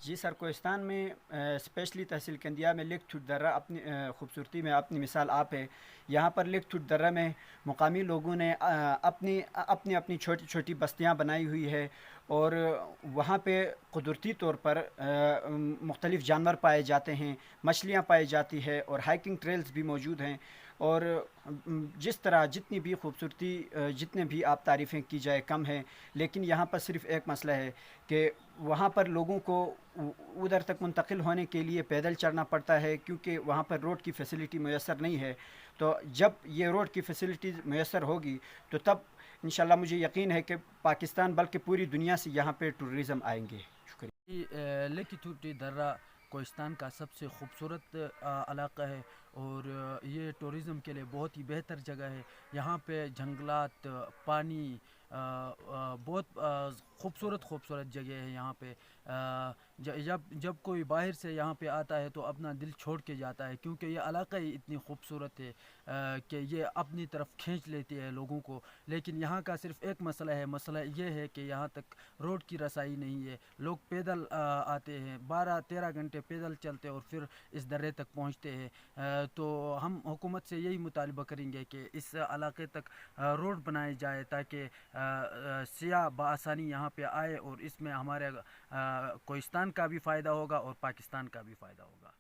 جی سر، کوہستان میں اسپیشلی تحصیل کندیا میں leak thought درہ اپنی خوبصورتی میں اپنی مثال آپ ہے۔ یہاں پر لیک تھٹ درہ میں مقامی لوگوں نے اپنی اپنی اپنی چھوٹی چھوٹی بستیاں بنائی ہوئی ہے، اور وہاں پہ قدرتی طور پر مختلف جانور پائے جاتے ہیں، مچھلیاں پائی جاتی ہے، اور ہائکنگ ٹریلز بھی موجود ہیں۔ اور جس طرح جتنی بھی خوبصورتی، جتنے بھی آپ تعریفیں کی جائے کم ہیں، لیکن یہاں پر صرف ایک مسئلہ ہے کہ وہاں پر لوگوں کو ادھر تک منتقل ہونے کے لیے پیدل چڑھنا پڑتا ہے، کیونکہ وہاں پر روڈ کی فیسلٹی میسر نہیں ہے۔ تو جب یہ روڈ کی فیسلٹی میسر ہوگی تو تب انشاءاللہ مجھے یقین ہے کہ پاکستان بلکہ پوری دنیا سے یہاں پہ ٹوریزم آئیں گے۔ شکریہ۔ لیکی توٹی درہ کوہستان کا سب سے خوبصورت علاقہ ہے، اور یہ ٹورزم کے لیے بہت ہی بہتر جگہ ہے۔ یہاں پہ جنگلات، پانی، بہت خوبصورت خوبصورت جگہ ہے یہاں پہ۔ جب جب کوئی باہر سے یہاں پہ آتا ہے تو اپنا دل چھوڑ کے جاتا ہے، کیونکہ یہ علاقہ ہی اتنی خوبصورت ہے کہ یہ اپنی طرف کھینچ لیتی ہے لوگوں کو۔ لیکن یہاں کا صرف ایک مسئلہ ہے، مسئلہ یہ ہے کہ یہاں تک روڈ کی رسائی نہیں ہے۔ لوگ پیدل آتے ہیں، 12-13 گھنٹے پیدل چلتے اور پھر اس درے تک پہنچتے ہیں۔ تو ہم حکومت سے یہی مطالبہ کریں گے کہ اس علاقے تک روڈ بنائے جائے، تاکہ سیاح بآسانی یہاں پہ آئے، اور اس میں ہمارے کوہستان کا بھی فائدہ ہوگا اور پاکستان کا بھی فائدہ ہوگا۔